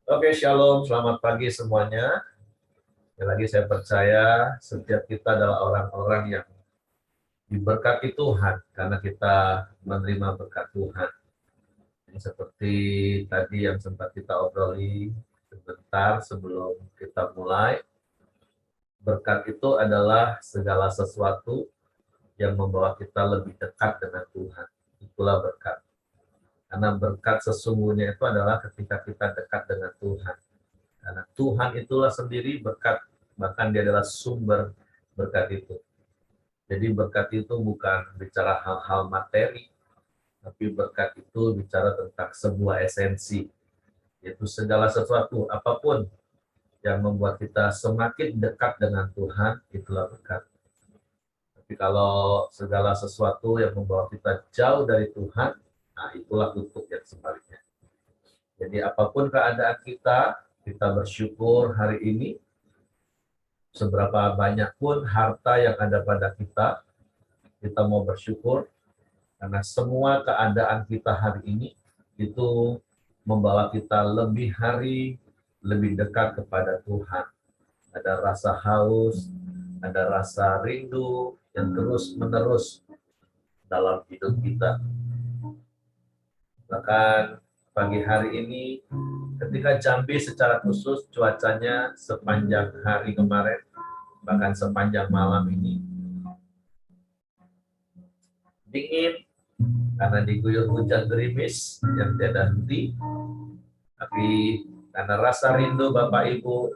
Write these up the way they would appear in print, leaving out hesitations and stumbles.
Oke, shalom, selamat pagi semuanya. Sekali lagi saya percaya setiap kita adalah orang-orang yang diberkati Tuhan karena kita menerima berkat Tuhan. Ini seperti tadi yang sempat kita obroli sebentar sebelum kita mulai. Berkat itu adalah segala sesuatu yang membawa kita lebih dekat dengan Tuhan. Itulah berkat. Karena berkat sesungguhnya itu adalah ketika kita dekat dengan Tuhan. Karena Tuhan itulah sendiri berkat, bahkan dia adalah sumber berkat itu. Jadi berkat itu bukan bicara hal-hal materi, tapi berkat itu bicara tentang sebuah esensi, yaitu segala sesuatu, apapun yang membuat kita semakin dekat dengan Tuhan, itulah berkat. Tapi kalau segala sesuatu yang membawa kita jauh dari Tuhan, nah itulah bentuk yang sebaliknya. Jadi apapun keadaan kita bersyukur hari ini. Seberapa banyak pun harta yang ada pada kita mau bersyukur karena semua keadaan kita hari ini itu membawa kita lebih dekat kepada Tuhan. Ada rasa haus, ada rasa rindu yang terus-menerus dalam hidup kita. Bahkan pagi hari ini ketika Jambi secara khusus cuacanya sepanjang hari kemarin, bahkan sepanjang malam ini dingin karena diguyur hujan gerimis yang tiada henti. Tapi karena rasa rindu Bapak Ibu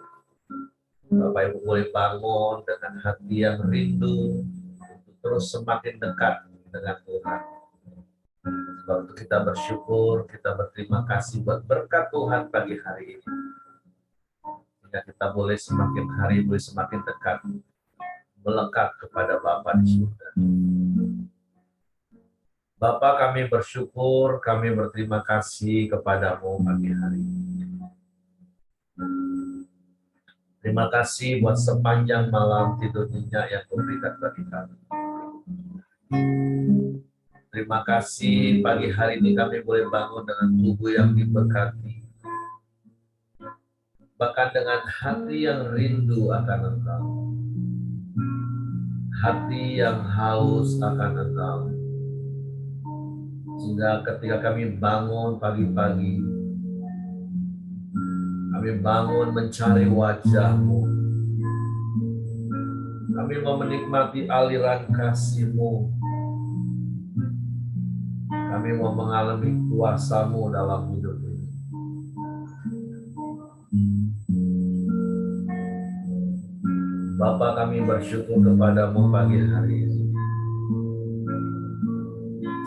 mulai bangun dengan hati yang rindu untuk terus semakin dekat dengan Tuhan. Sebab itu kita bersyukur, kita berterima kasih buat berkat Tuhan pagi hari ini. Sehingga kita boleh semakin dekat, melekat kepada Bapa di surga. Bapa, kami bersyukur, kami berterima kasih kepadamu pagi hari ini. Terima kasih buat sepanjang malam tidur nyenyak yang Kau berikan bagi kami. Terima kasih pagi hari ini kami boleh bangun dengan tubuh yang diberkati. Bahkan dengan hati yang rindu akan Engkau. Hati yang haus akan Engkau. Sehingga ketika kami bangun pagi-pagi, kami bangun mencari wajah-Mu. Kami mau menikmati aliran kasih-Mu. Kami mau mengalami kuasa-Mu dalam hidup ini. Bapa, kami bersyukur kepadamu pagi hari ini.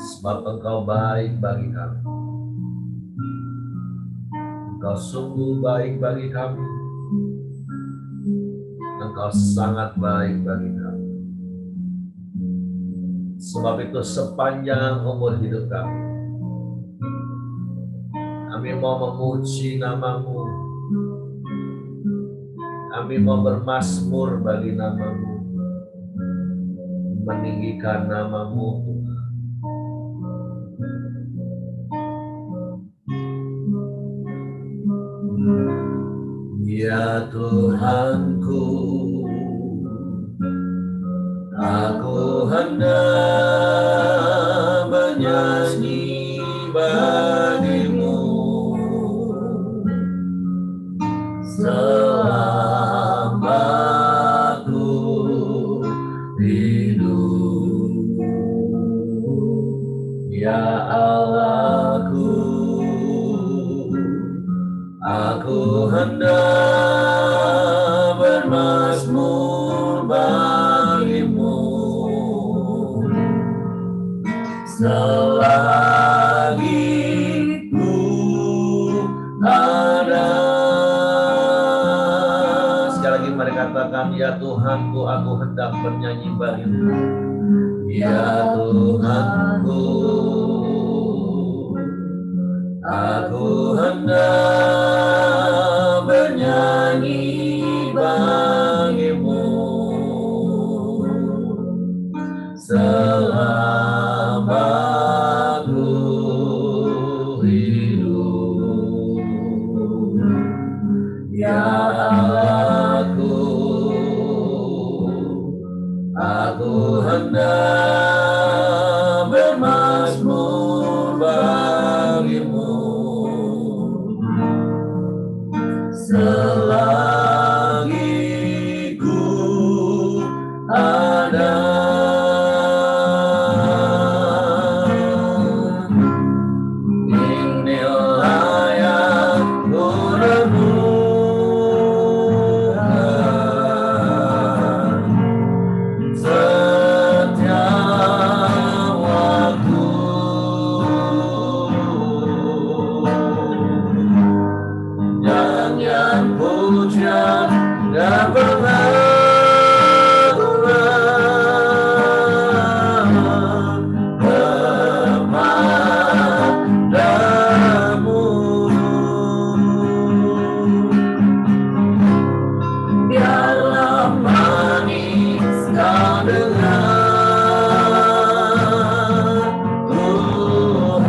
Sebab Engkau baik bagi kami. Engkau sungguh baik bagi kami. Engkau sangat baik bagi kami. Sebab itu sepanjang umur hidup kami mau memuji nama-Mu. Kami mau bermazmur bagi nama-Mu. Meninggikan nama-Mu. Ya Tuhanku, aku hendak bernyanyi bagi-Mu selama aku hidup. Ya Allahku, aku hendak bermazmur bagi-Mu selagi ku ada. Sekali lagi mari katakan, ya Tuhanku, aku hendak bernyanyi bagi-Mu. Ya Tuhanku, aku hendak bernyanyi bagi-Mu selama aku hidup. selagi ku ada. Inilah yang ku renungkan setiap waktu. Nyanyian pujian dan pengagungan kepadamu. Biarlah manis kau dengar Tuhan,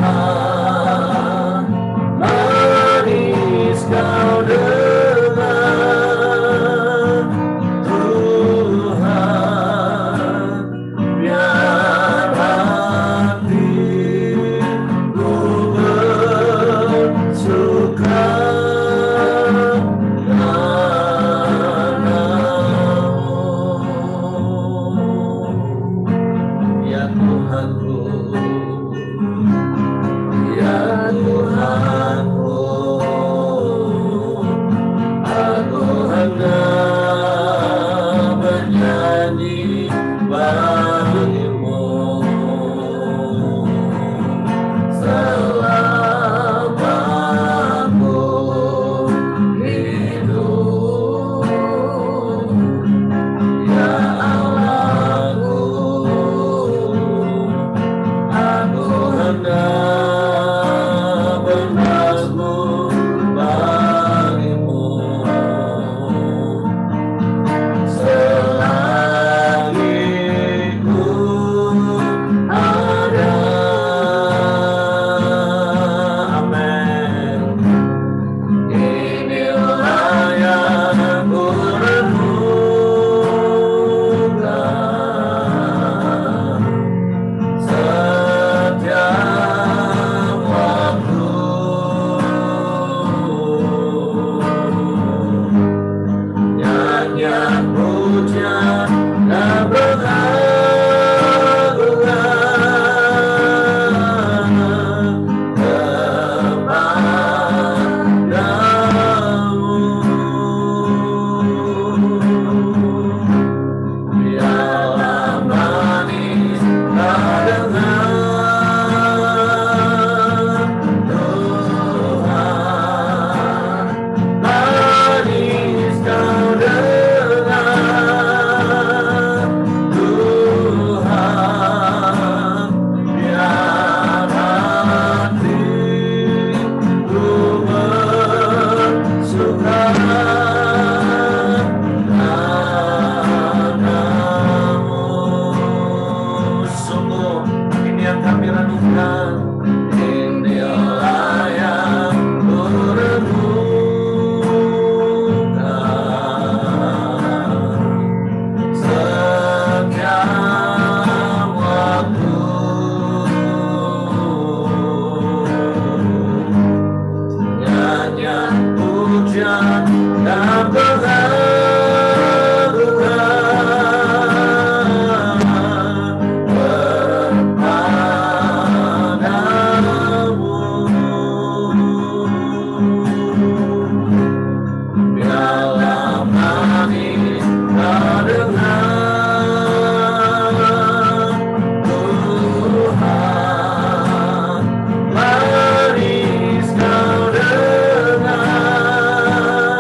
manis kau dengar Tuhan, biar hatiku bersuka padamu. Ya Tuhanku, ya Tuhanku, aku hendak bernyanyi bagimu selama aku hidup. Ya Allahku, aku hendak bermazmur bagimu selagi ku ada. Amin. Inilah yang ku renungkan setiap waktu. Nyanyian pujian dan pengagungan kepadamu. Biarlah manis kau dengar Tuhan, manis kau dengar Tuhan, biar hatiku bersuka padamu. Sungguh ini yang kami renungkan, inilah yang ku renungkan setiap waktu. Nyanyian pujian dan pengagungan kepadamu. Biarlah manis kau dengar Tuhan, manis kau dengar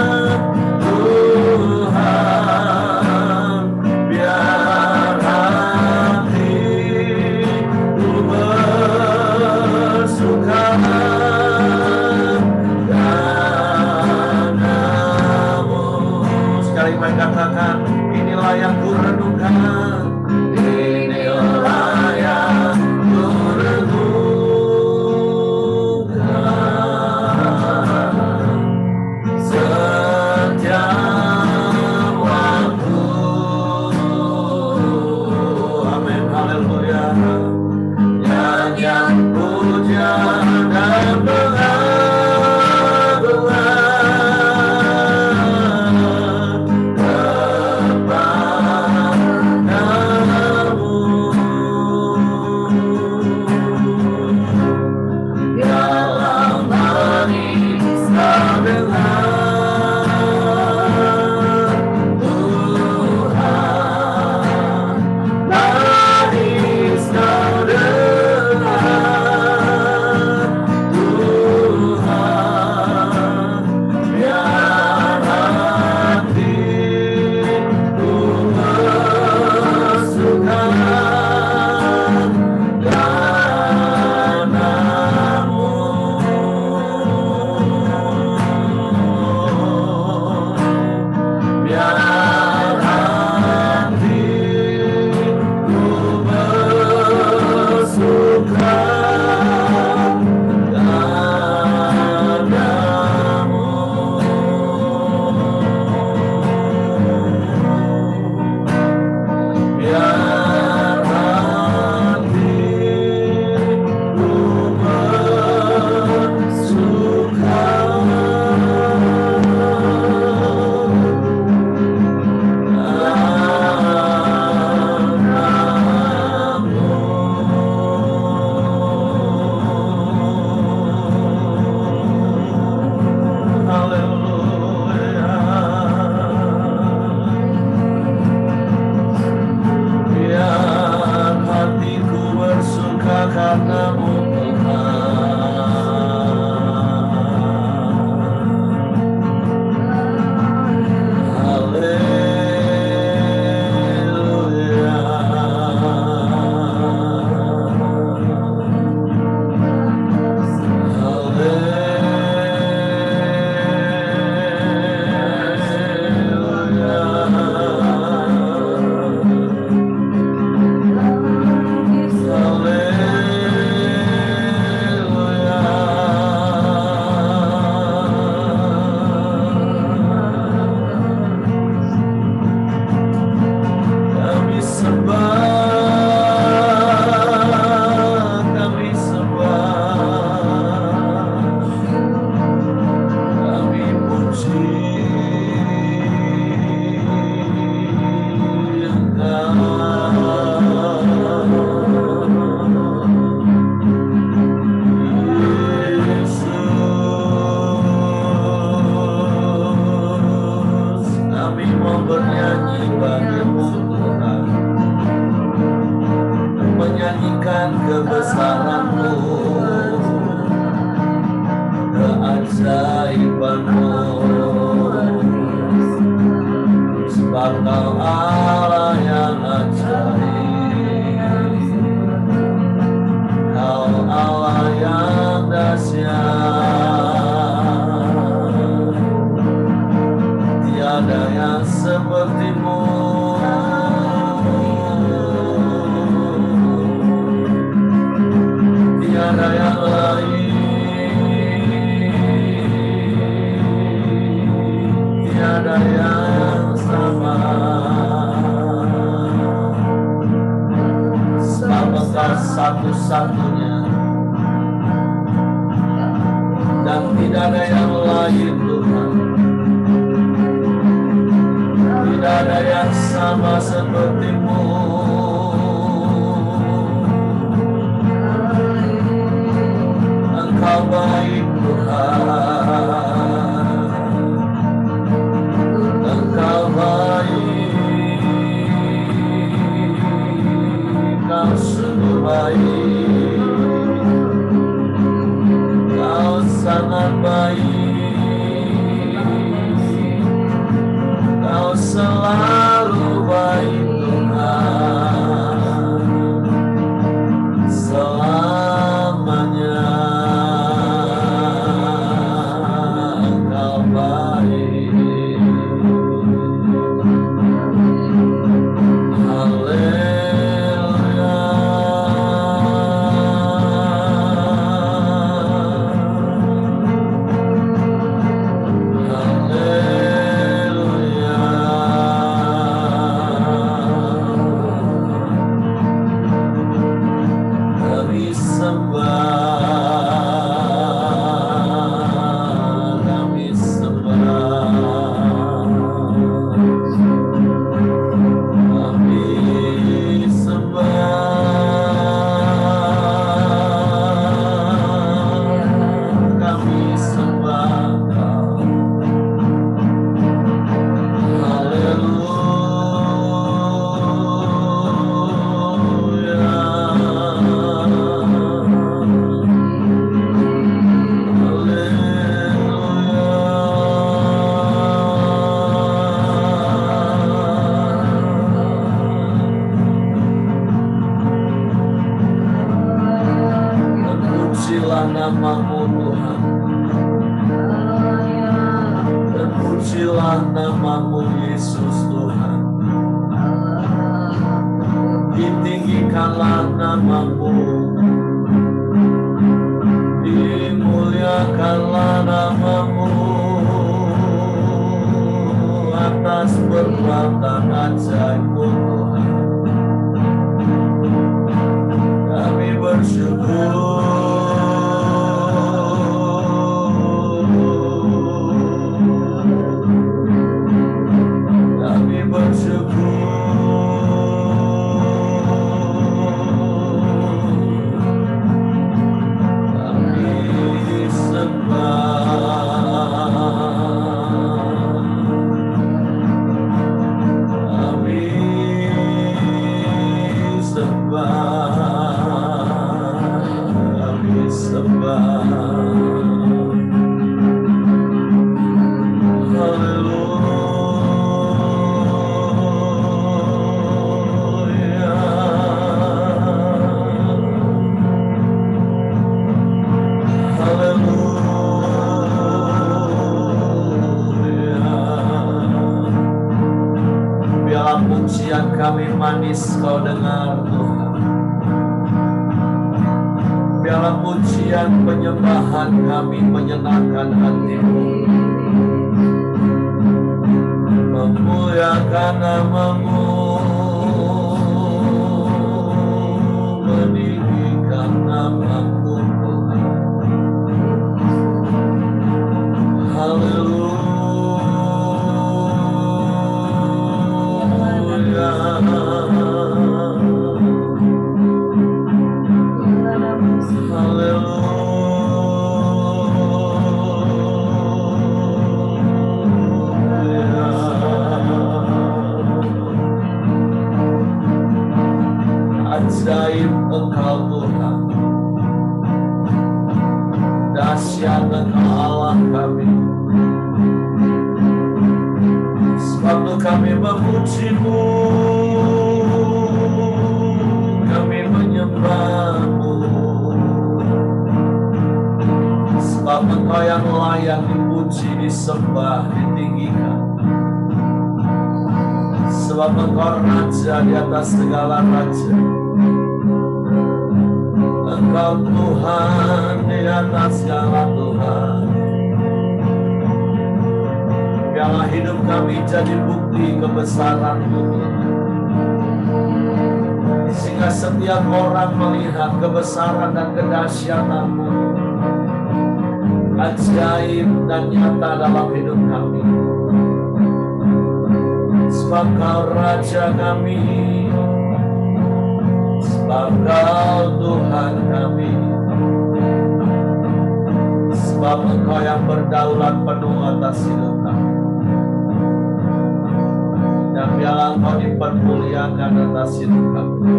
sebab Kau Allah yang ajaib, Kau Allah yang dahsyat, tiada yang seperti-Mu. Tiada yang lain, tiada yang sama, sebab Engkau satu-satunya dan tidak ada yang lain Tuhan. Tidak ada yang sama seperti-Mu. Engkau baik Tuhan, Engkau baik, Kau sungguh baik, Kau sangat baik, Kau selalu baik Tuhan, selamanya. Namamu Tuhan, terpujilah namamu Yesus Tuhan, ditinggikanlah namamu, dimuliakanlah namamu atas perbuatan ajaib-Mu Tuhan. Kami bersyukur, pujian kami manis Kau dengar Tuhan. Biarlah pujian penyembahan kami menyenangkan hati-Mu, memuliakan namamu, meninggikan namamu Tuhan. Haleluya. Ajaib Engkau Tuhan, dahsyat Engkau Allah kami. Waktu kami memuji-Mu, kami menyembah-Mu, sebab Engkau yang layak dipuji, disembah, ditinggikan. Sebab Engkau Raja di atas segala raja, Engkau Tuhan di atas segala Tuhan. Biarlah hidup kami jadi bukti kebesaran-Mu, sehingga setiap orang melihat kebesaran dan kedahsyatan-Mu, ajaib dan nyata dalam hidup kami. Sebab Kau Raja kami, sebab Kau Tuhan kami, sebab Engkau yang berdaulat penuh atas hidup kami. Dan biarlah Engkau dipermuliakan atas hidup kami,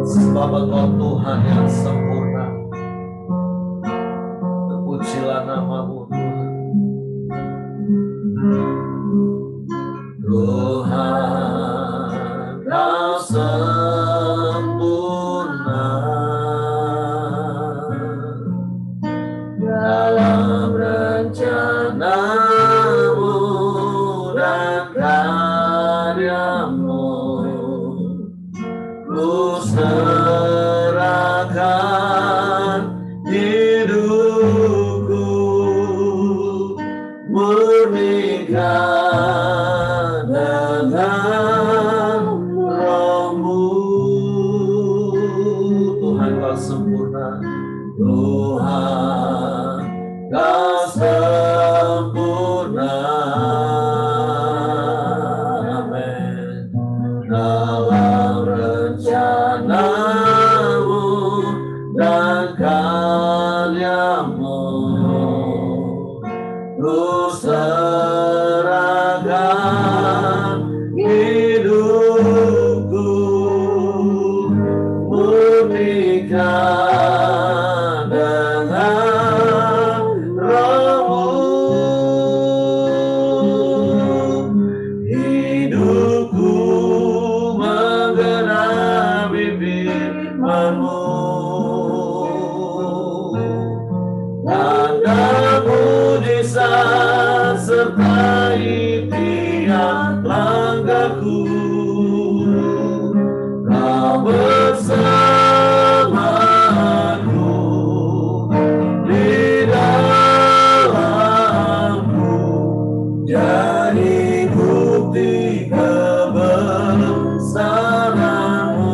sebab Engkau Tuhan yang sempurna. Terpujilah nama-Mu Tuhan. Tuhan, Kau sempurna dalam rencana-Mu dan karya-Mu. Ku serahkan hidupku, murnikan dengan Roh-Mu. Tuhan Kau sempurna, Tuhan Kau sempurna. Amin. Dalam rencana-Mu dan karya-Mu, ku serahkan hidupku, murnikan dengan Roh-Mu. Hidupku menggenapi firman-Mu, tanda mujizat sertai tiap langkahku. Kau bersamaku di dalamku, jadi bukti kebesaran-Mu.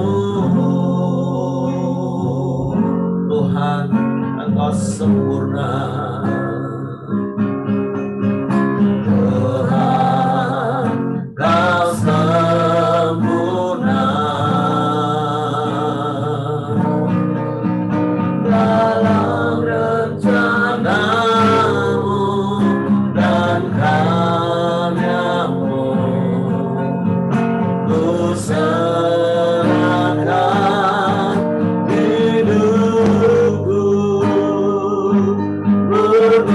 Tuhan, Engkau sempurna. Tuhan, Kau sempurna dalam rencana-Mu dan karya-Mu. Ku serahkan hidupku, murnikan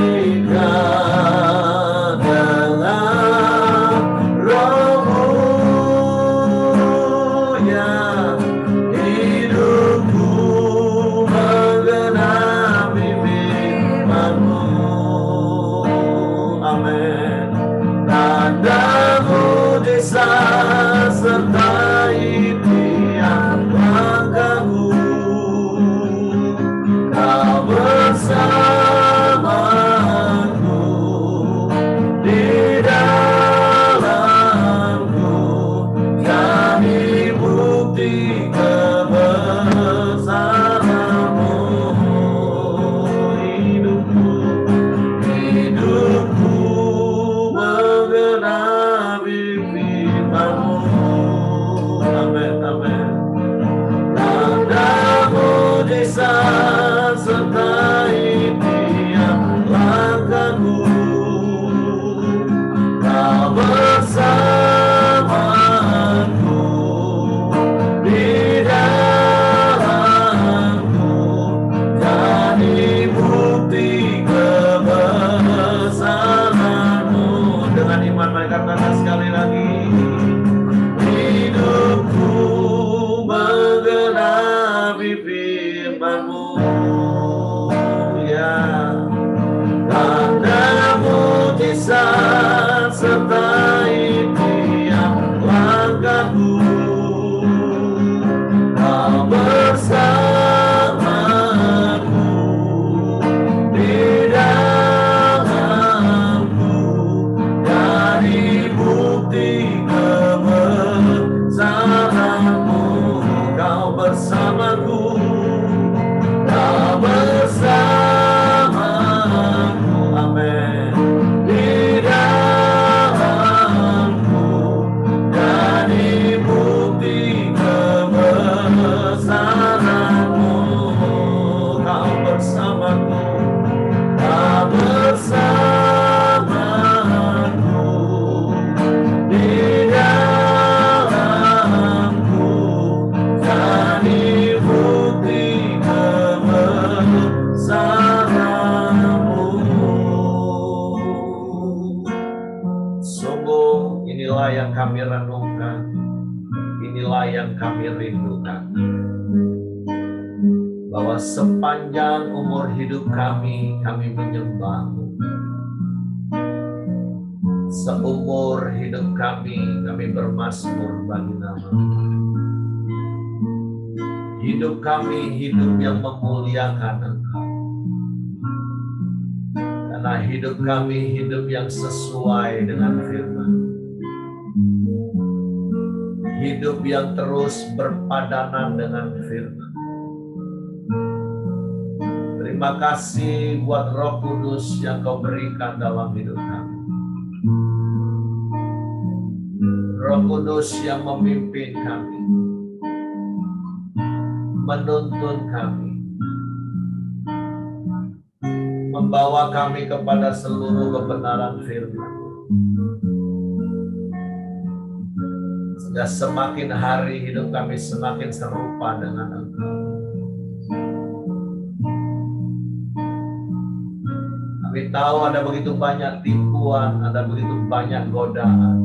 kami renungkan, inilah yang kami rindukan. Bahwa sepanjang umur hidup kami menyembah-Mu. Seumur hidup kami bermazmur bagi nama-Mu. Hidup kami hidup yang memuliakan Engkau. Karena hidup kami hidup yang sesuai dengan firman. Hidup yang terus berpadanan dengan firman. Terima kasih buat Roh Kudus yang Kau berikan dalam hidup kami. Roh Kudus yang memimpin kami, menuntun kami, membawa kami kepada seluruh kebenaran firman. Sehingga semakin hari hidup kami semakin serupa dengan Engkau. Kami tahu ada begitu banyak tipuan, ada begitu banyak godaan.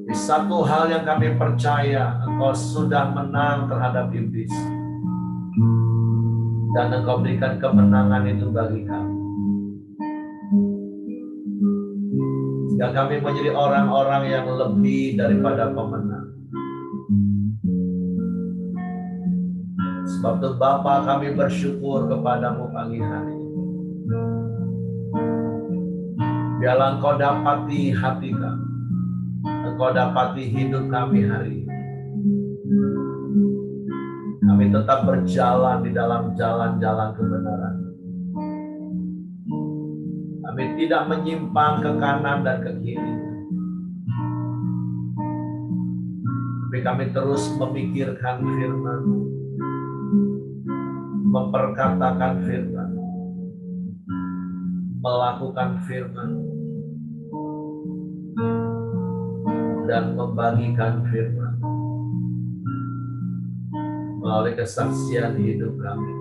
Di satu hal yang kami percaya, Engkau sudah menang terhadap iblis. Dan Engkau berikan kemenangan itu bagi kami. Sehingga kami menjadi orang-orang yang lebih daripada pemenang. Sebab itu Bapa, kami bersyukur kepadamu pagi hari ini. Biarlah Engkau dapati hati kami. Engkau dapati hidup kami hari ini. Kami tetap berjalan di dalam jalan-jalan kebenaran. Kami tidak menyimpang ke kanan dan ke kiri. Tapi kami terus memikirkan firman, memperkatakan firman, melakukan firman, dan membagikan firman melalui kesaksian hidup kami.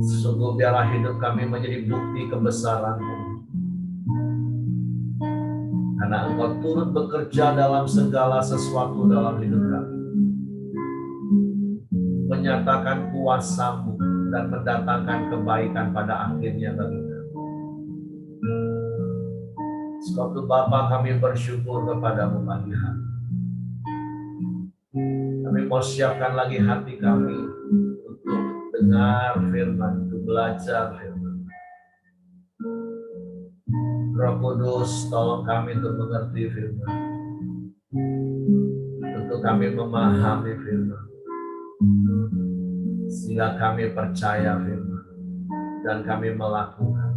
Sungguh biarlah hidup kami menjadi bukti kebesaran-Mu. Karena Engkau turut bekerja dalam segala sesuatu dalam hidup kami. Menyatakan kuasa-Mu dan mendatangkan kebaikan pada akhirnya bagi kami. Sebab itu Bapa, kami bersyukur kepada-Mu pagi hari. Kami mau siapkan lagi hati kami untuk dengar firman, untuk belajar firman. Roh Kudus, tolong kami untuk mengerti firman. Untuk kami memahami firman. Sehingga kami percaya firman. Dan kami melakukan.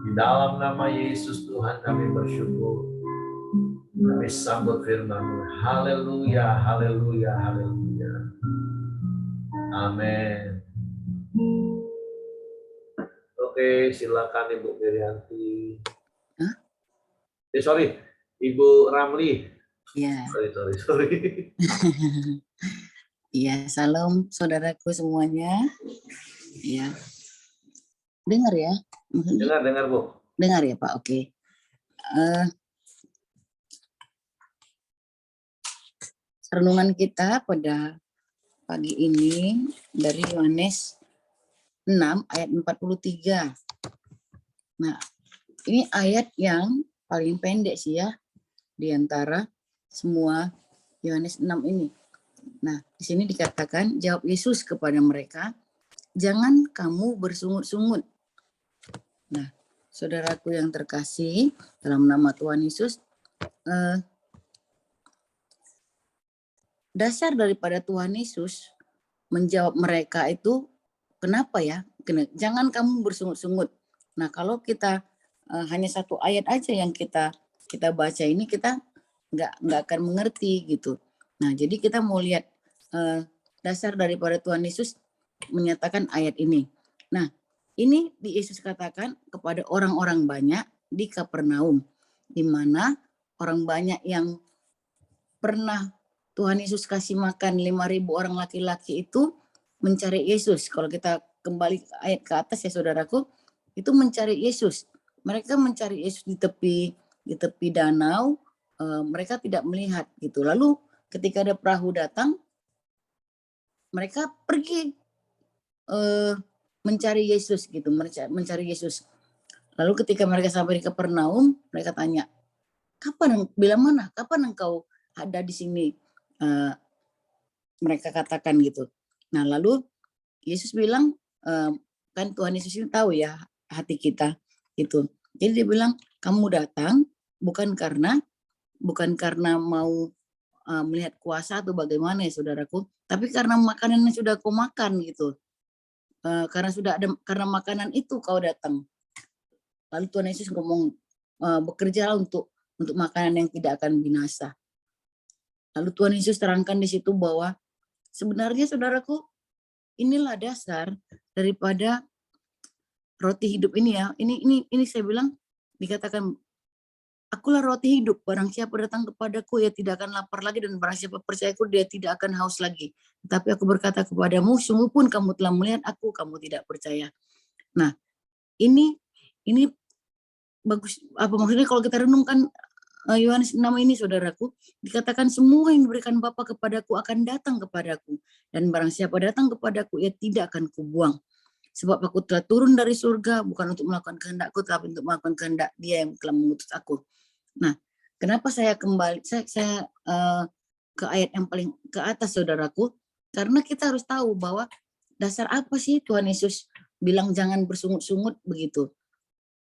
Di dalam nama Yesus Tuhan kami bersyukur. Kami sambut firman-Mu. Haleluya, haleluya, haleluya. Amin. Oke, silakan Ibu Mirianti. Sorry, Ibu Ramli. Ya. Sorry. Iya, salam saudaraku semuanya. Iya. Dengar ya? Dengar Bu. Dengar ya Pak, oke. Renungan kita pada pagi ini dari Yohanes 6 ayat 43. Nah, ini ayat yang paling pendek sih ya di antara semua Yohanes 6 ini. Nah, di sini dikatakan, jawab Yesus kepada mereka, jangan kamu bersungut-sungut. Nah, saudaraku yang terkasih, dalam nama Tuhan Yesus, dasar daripada Tuhan Yesus menjawab mereka itu, kenapa ya? Jangan kamu bersungut-sungut. Nah, kalau kita hanya satu ayat aja yang kita baca ini, kita nggak akan mengerti gitu. Nah, jadi kita mau lihat dasar daripada Tuhan Yesus menyatakan ayat ini. Nah, ini Yesus katakan kepada orang-orang banyak di Kapernaum, di mana orang banyak yang pernah Tuhan Yesus kasih makan 5.000 orang laki-laki itu mencari Yesus. Kalau kita kembali ayat ke atas ya saudaraku, itu mencari Yesus. Mereka mencari Yesus di tepi danau, mereka tidak melihat gitu. Lalu ketika ada perahu datang, mereka pergi mencari Yesus gitu, mencari Yesus. Lalu ketika mereka sampai di Kapernaum, mereka tanya, bila mana? Kapan engkau ada di sini? Mereka katakan gitu. Nah, lalu Yesus bilang, kan Tuhan Yesus ini tahu ya hati kita itu. Jadi dia bilang, kamu datang bukan karena mau melihat kuasa atau bagaimana ya saudaraku, tapi karena makanan yang sudah kau makan gitu. Karena makanan itu kau datang. Lalu Tuhan Yesus ngomong, bekerjalah untuk makanan yang tidak akan binasa. Lalu Tuhan Yesus terangkan di situ bahwa sebenarnya saudaraku, inilah dasar daripada roti hidup ini ya. Ini saya bilang dikatakan, akulah roti hidup. Barang siapa datang kepadaku, ia tidak akan lapar lagi, dan barang siapa percayaku, dia tidak akan haus lagi. Tapi aku berkata kepadamu, sungguh pun kamu telah melihat aku, kamu tidak percaya. Nah, ini bagus. Apa maksudnya kalau kita renungkan Yohanes 6 ini saudaraku, dikatakan semua yang diberikan Bapa kepadaku akan datang kepadaku, dan barang siapa datang kepadaku, ia tidak akan kubuang. Sebab aku telah turun dari surga bukan untuk melakukan kehendakku, tapi untuk melakukan kehendak Dia yang telah mengutus aku. Nah, kenapa saya kembali saya ke ayat yang paling ke atas saudaraku? Karena kita harus tahu bahwa dasar apa sih Tuhan Yesus bilang jangan bersungut-sungut begitu.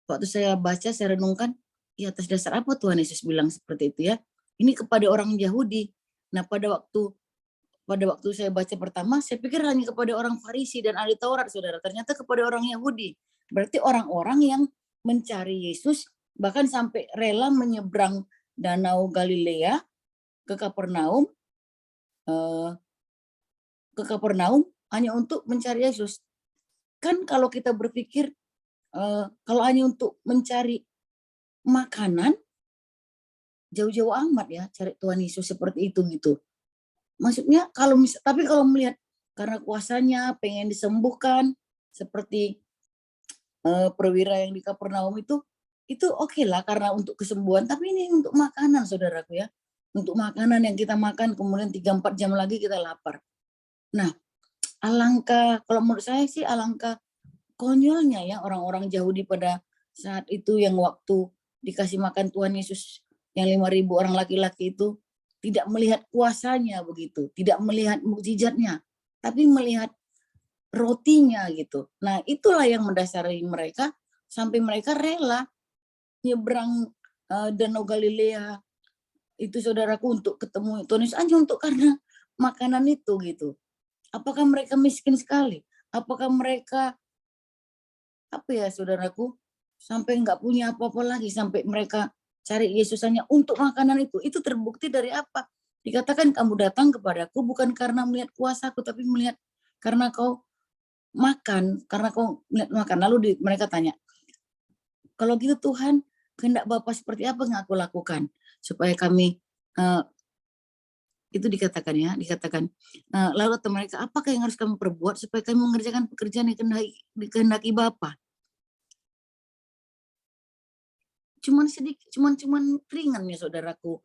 Waktu saya baca, saya renungkan, ya atas dasar apa Tuhan Yesus bilang seperti itu ya? Ini kepada orang Yahudi. Nah, pada waktu saya baca pertama, saya pikir hanya kepada orang Farisi dan ahli Taurat, saudara. Ternyata kepada orang Yahudi. Berarti orang-orang yang mencari Yesus, bahkan sampai rela menyeberang Danau Galilea ke Kapernaum, hanya untuk mencari Yesus. Kan kalau kita berpikir, kalau hanya untuk mencari makanan, jauh-jauh amat ya cari Tuhan Yesus seperti itu gitu. Maksudnya tapi kalau melihat karena kuasanya pengen disembuhkan seperti perwira yang di Kapernaum itu oke lah karena untuk kesembuhan, tapi ini untuk makanan saudaraku ya. Untuk makanan yang kita makan kemudian 3-4 jam lagi kita lapar. Nah, kalau menurut saya sih alangkah konyolnya ya orang-orang Yahudi pada saat itu yang waktu dikasih makan Tuhan Yesus yang 5.000 orang laki-laki itu tidak melihat kuasanya begitu, tidak melihat mukjizatnya, tapi melihat rotinya gitu. Nah, itulah yang mendasari mereka sampai mereka rela nyebrang Danau Galilea itu saudaraku untuk ketemu Tuhan Yesus hanya untuk karena makanan itu gitu. Apakah mereka miskin sekali? Apakah mereka saudaraku, sampai nggak punya apa-apa lagi, sampai mereka cari Yesus hanya untuk makanan itu terbukti dari apa? Dikatakan kamu datang kepadaku bukan karena melihat kuasaku, tapi melihat karena kau makan, karena kau melihat makan. Lalu mereka tanya, kalau gitu Tuhan, kehendak Bapa seperti apa yang aku lakukan supaya kami itu dikatakan lalu kata mereka, apakah yang harus kami perbuat supaya kami mengerjakan pekerjaan yang dikehendaki Bapa? Cuman ringan ya saudaraku.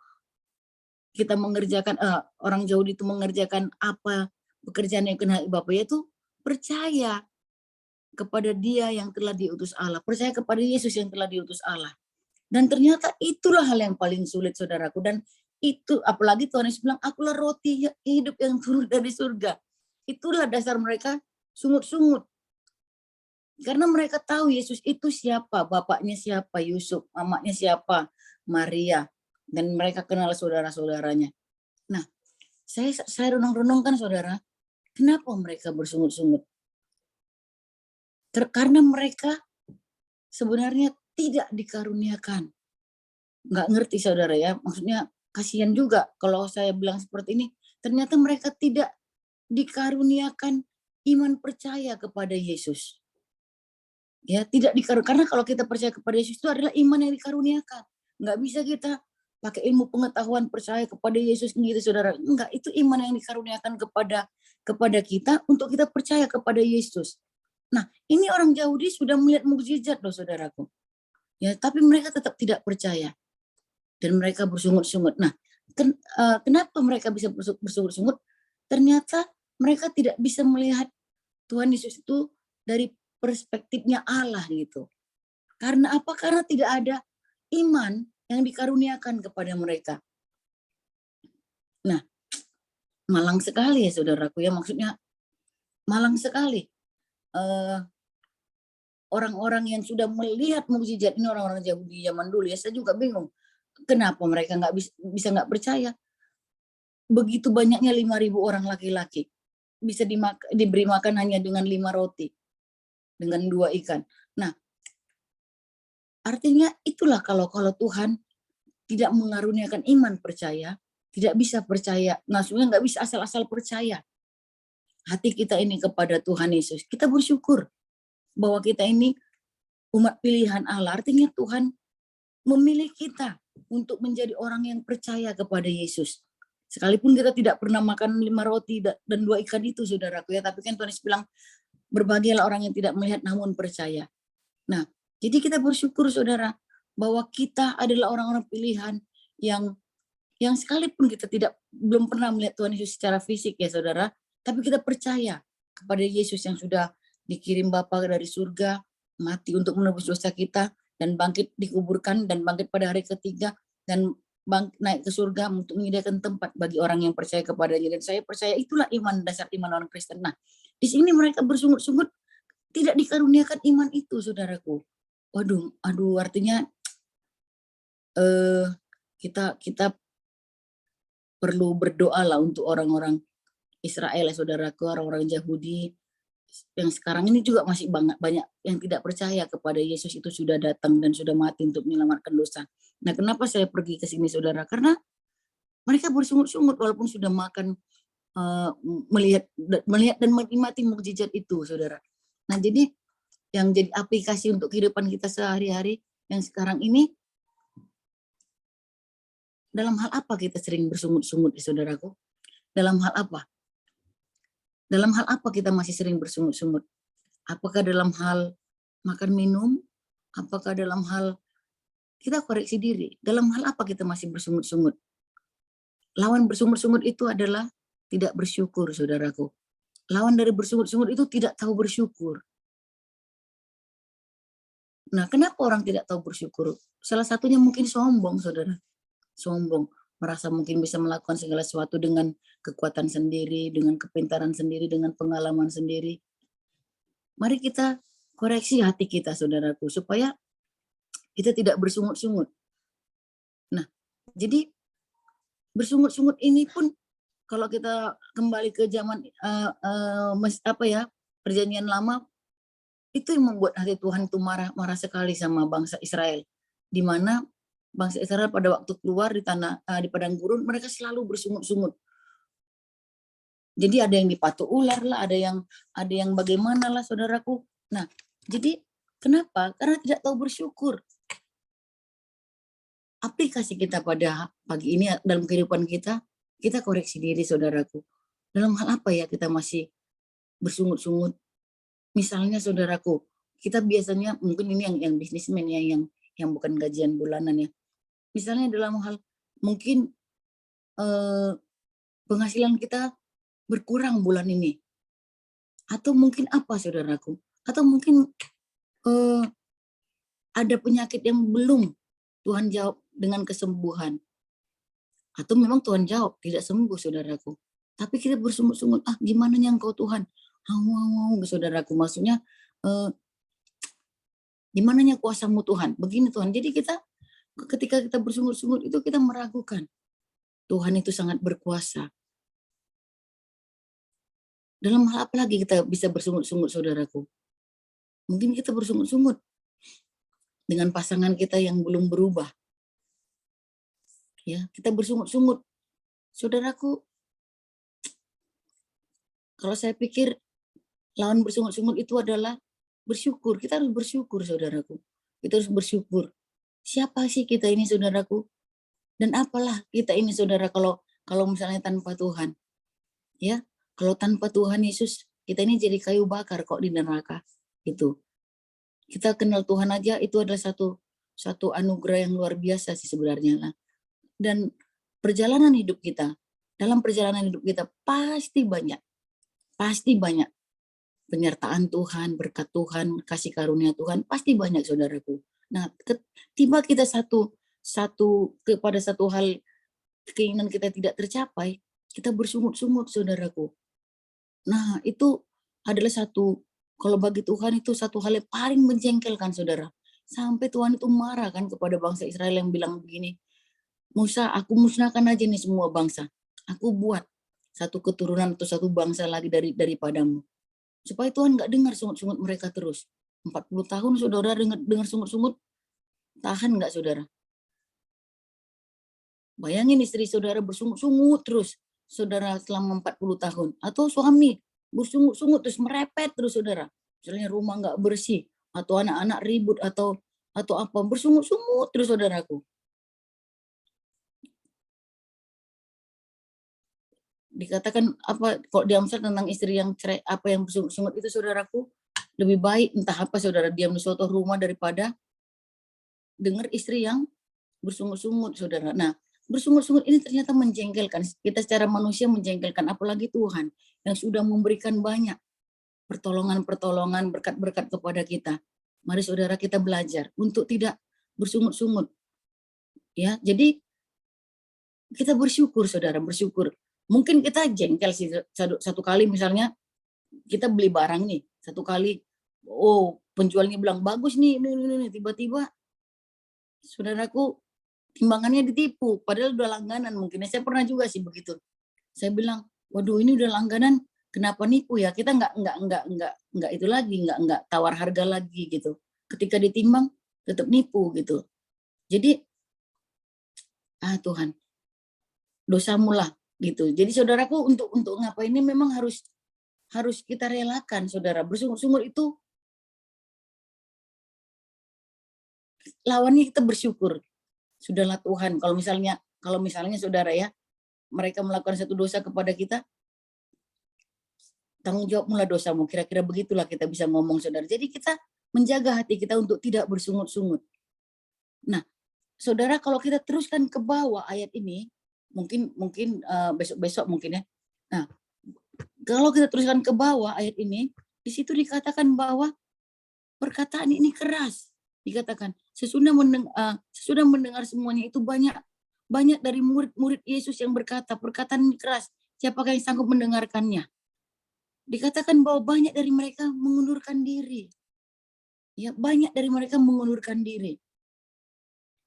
Kita mengerjakan orang Yahudi itu mengerjakan apa pekerjaan yang kehendaki Bapa, yaitu percaya kepada Dia yang telah diutus Allah, percaya kepada Yesus yang telah diutus Allah. Dan ternyata itulah hal yang paling sulit saudaraku, dan itu apalagi Tuhan Yesus bilang, akulah roti hidup yang turun dari surga. Itulah dasar mereka sungut-sungut. Karena mereka tahu Yesus itu siapa, bapaknya siapa, Yusuf, mamanya siapa, Maria, dan mereka kenal saudara-saudaranya. Nah, saya renung-renungkan saudara, kenapa mereka bersungut-sungut? Karena mereka sebenarnya tidak dikaruniakan. Nggak ngerti saudara ya, maksudnya kasihan juga kalau saya bilang seperti ini. Ternyata mereka tidak dikaruniakan iman percaya kepada Yesus. Ya, tidak dikaruniakan. Karena kalau kita percaya kepada Yesus itu adalah iman yang dikaruniakan. Nggak bisa kita pakai ilmu pengetahuan percaya kepada Yesus gitu saudara. Enggak, itu iman yang dikaruniakan kepada kita untuk kita percaya kepada Yesus. Nah, ini orang Yahudi sudah melihat mukjizat loh saudaraku. Ya, tapi mereka tetap tidak percaya dan mereka bersungut-sungut. Nah, kenapa mereka bisa bersungut-sungut? Ternyata mereka tidak bisa melihat Tuhan Yesus itu dari perspektifnya Allah gitu. Karena apa? Karena tidak ada iman yang dikaruniakan kepada mereka. Nah, malang sekali ya saudaraku ya, maksudnya malang sekali. Orang-orang yang sudah melihat mukjizat ini, orang-orang Yahudi zaman dulu ya, saya juga bingung. Kenapa mereka nggak bisa nggak percaya? Begitu banyaknya 5.000 orang laki-laki bisa diberi makan hanya dengan 5 roti, dengan 2 ikan. Nah, artinya itulah kalau Tuhan tidak mengaruniakan iman percaya, tidak bisa percaya. Maksudnya nggak bisa asal-asal percaya. Hati kita ini kepada Tuhan Yesus. Kita bersyukur bahwa kita ini umat pilihan Allah. Artinya Tuhan memilih kita untuk menjadi orang yang percaya kepada Yesus. Sekalipun kita tidak pernah makan 5 roti dan 2 ikan itu, saudaraku ya. Tapi kan Tuhan Yesus bilang, berbahagialah orang yang tidak melihat namun percaya. Nah, jadi kita bersyukur saudara, bahwa kita adalah orang-orang pilihan yang sekalipun kita belum pernah melihat Tuhan Yesus secara fisik ya saudara, tapi kita percaya kepada Yesus yang sudah dikirim Bapa dari surga, mati untuk menebus dosa kita, dan bangkit dikuburkan, dan bangkit pada hari ketiga, dan naik ke surga untuk menyediakan tempat bagi orang yang percaya kepadanya. Dan saya percaya itulah iman, dasar iman orang Kristen. Nah, di sini mereka bersungut-sungut tidak dikaruniakan iman itu, saudaraku. Waduh, aduh, artinya kita perlu berdoa lah untuk orang-orang Israel ya saudaraku, orang-orang Yahudi yang sekarang ini juga masih banyak yang tidak percaya kepada Yesus itu sudah datang dan sudah mati untuk menyelamatkan dosa. Nah, kenapa saya pergi ke sini saudara? Karena mereka bersungut-sungut walaupun sudah makan, melihat dan menikmati mukjizat itu saudara. Nah, jadi yang jadi aplikasi untuk kehidupan kita sehari-hari yang sekarang ini, dalam hal apa kita sering bersungut-sungut ya saudaraku? Dalam hal apa? Dalam hal apa kita masih sering bersungut-sungut? Apakah dalam hal makan minum? Apakah dalam hal, kita koreksi diri, dalam hal apa kita masih bersungut-sungut? Lawan bersungut-sungut itu adalah tidak bersyukur, saudaraku. Lawan dari bersungut-sungut itu tidak tahu bersyukur. Nah, kenapa orang tidak tahu bersyukur? Salah satunya mungkin sombong, saudara. Sombong. Merasa mungkin bisa melakukan segala sesuatu dengan kekuatan sendiri, dengan kepintaran sendiri, dengan pengalaman sendiri. Mari kita koreksi hati kita, saudaraku, supaya kita tidak bersungut-sungut. Nah, jadi bersungut-sungut ini pun kalau kita kembali ke zaman perjanjian lama, itu yang membuat hati Tuhan itu marah sekali sama bangsa Israel, di mana bangsa Israel pada waktu keluar di padang gurun, mereka selalu bersungut-sungut. Jadi ada yang dipatuk ular lah, ada yang bagaimana lah saudaraku. Nah, jadi kenapa? Karena tidak tahu bersyukur. Aplikasi kita pada pagi ini dalam kehidupan kita koreksi diri saudaraku. Dalam hal apa ya kita masih bersungut-sungut? Misalnya saudaraku, kita biasanya mungkin ini yang bisnismen ya, yang bukan gajian bulanan ya. Misalnya dalam hal mungkin penghasilan kita berkurang bulan ini. Atau mungkin apa saudaraku? Atau mungkin ada penyakit yang belum Tuhan jawab dengan kesembuhan. Atau memang Tuhan jawab, tidak sembuh saudaraku. Tapi kita bersungut-sungut, gimana nya engkau Tuhan? Saudaraku, maksudnya gimana nya kuasamu Tuhan? Begini Tuhan. Jadi ketika kita bersungut-sungut itu kita meragukan. Tuhan itu sangat berkuasa. Dalam hal apa lagi kita bisa bersungut-sungut saudaraku? Mungkin kita bersungut-sungut dengan pasangan kita yang belum berubah. Ya, kita bersungut-sungut. Saudaraku, kalau saya pikir lawan bersungut-sungut itu adalah bersyukur. Kita harus bersyukur saudaraku. Kita harus bersyukur. Siapa sih kita ini saudaraku? Dan apalah kita ini saudara kalau misalnya tanpa Tuhan. Ya, kalau tanpa Tuhan Yesus, kita ini jadi kayu bakar kok di neraka. Itu kita kenal Tuhan aja itu adalah satu anugerah yang luar biasa sih sebenarnya lah. Dan perjalanan hidup kita, dalam perjalanan hidup kita pasti banyak penyertaan Tuhan, berkat Tuhan, kasih karunia Tuhan, pasti banyak saudaraku. Nah, tiba kita kepada satu hal keinginan kita tidak tercapai, kita bersungut-sungut saudaraku. Nah, itu adalah kalau bagi Tuhan itu satu hal yang paling menjengkelkan saudara. Sampai Tuhan itu marah kan kepada bangsa Israel yang bilang begini, Musa, aku musnahkan aja nih semua bangsa. Aku buat satu keturunan atau satu bangsa lagi daripadamu. Supaya Tuhan nggak dengar sungut-sungut mereka terus. 40 tahun saudara dengar sungut-sungut, tahan nggak saudara? Bayangin istri saudara bersungut-sungut terus, saudara selama 40 tahun. Atau suami bersungut-sungut terus merepet terus saudara. Misalnya rumah nggak bersih, atau anak-anak ribut, atau apa, bersungut-sungut terus saudaraku. Dikatakan apa, kalau dia misal tentang istri yang cerai, apa yang bersungut-sungut itu saudaraku, lebih baik entah apa saudara diam di suatu rumah daripada dengar istri yang bersungut-sungut saudara. Nah, bersungut-sungut ini ternyata menjengkelkan. Kita secara manusia menjengkelkan, apalagi Tuhan yang sudah memberikan banyak pertolongan-pertolongan, berkat-berkat kepada kita. Mari saudara kita belajar untuk tidak bersungut-sungut. Ya, jadi kita bersyukur saudara, bersyukur. Mungkin kita jengkel sih satu kali misalnya kita beli barang nih, satu kali penjualnya bilang bagus nih, ini tiba-tiba saudaraku timbangannya ditipu, padahal udah langganan mungkin. Saya pernah juga sih begitu. Saya bilang, waduh ini udah langganan, kenapa nipu ya? Kita nggak itu lagi, nggak tawar harga lagi gitu. Ketika ditimbang tetap nipu gitu. Jadi Tuhan, dosamu lah gitu. Jadi saudaraku untuk ngapain ini memang harus kita relakan saudara. Bersungut-sungut itu lawannya kita bersyukur. Sudahlah Tuhan, kalau misalnya saudara ya, mereka melakukan satu dosa kepada kita, tanggung jawab mula dosamu. Kira-kira begitulah kita bisa ngomong saudara. Jadi kita menjaga hati kita untuk tidak bersungut-sungut. Nah, saudara kalau kita teruskan ke bawah ayat ini, mungkin besok-besok mungkin ya. Nah, kalau kita teruskan ke bawah ayat ini, di situ dikatakan bahwa perkataan ini keras. Dikatakan sesudah mendengar semuanya itu banyak dari murid-murid Yesus yang berkata perkataan ini keras. Siapakah yang sanggup mendengarkannya? Dikatakan bahwa banyak dari mereka mengundurkan diri. Ya, banyak dari mereka mengundurkan diri.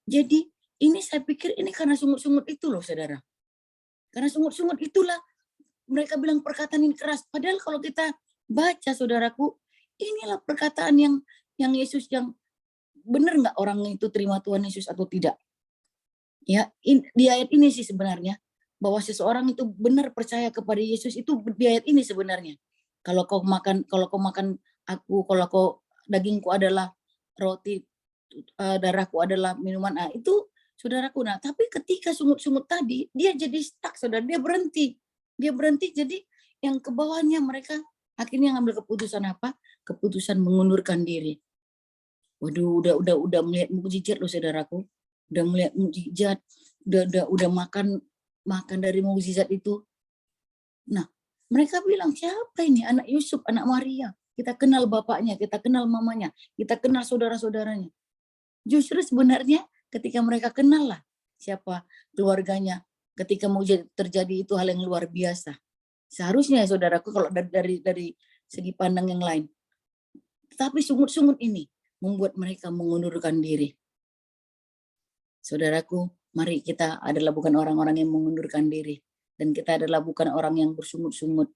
Jadi ini saya pikir ini karena sungut-sungut itu loh saudara. Karena sungut-sungut itulah mereka bilang perkataan ini keras. Padahal kalau kita baca saudaraku, inilah perkataan yang Yesus, yang benar nggak orang itu terima Tuhan Yesus atau tidak. Ya, di ayat ini sih sebenarnya bahwa seseorang itu benar percaya kepada Yesus itu di ayat ini sebenarnya. Kalau kau makan aku, kalau kau dagingku adalah roti, darahku adalah minuman, itu saudaraku. Nah, tapi ketika sungut-sungut tadi, dia jadi stuck, saudara. Dia berhenti. Jadi yang ke bawahnya mereka akhirnya ngambil keputusan apa? Keputusan mengundurkan diri. Waduh, udah melihat mukjizat loh saudaraku. Udah melihat mukjizat, udah makan dari mukjizat itu. Nah, mereka bilang, siapa ini? Anak Yusuf, anak Maria. Kita kenal bapaknya, kita kenal mamanya, kita kenal saudara-saudaranya. Justru sebenarnya ketika mereka kenal lah siapa keluarganya, ketika mukjizat terjadi itu hal yang luar biasa. Seharusnya saudaraku kalau dari segi pandang yang lain. Tapi sungut-sungut ini membuat mereka mengundurkan diri. Saudaraku, mari kita adalah bukan orang-orang yang mengundurkan diri. Dan kita adalah bukan orang yang bersungut-sungut.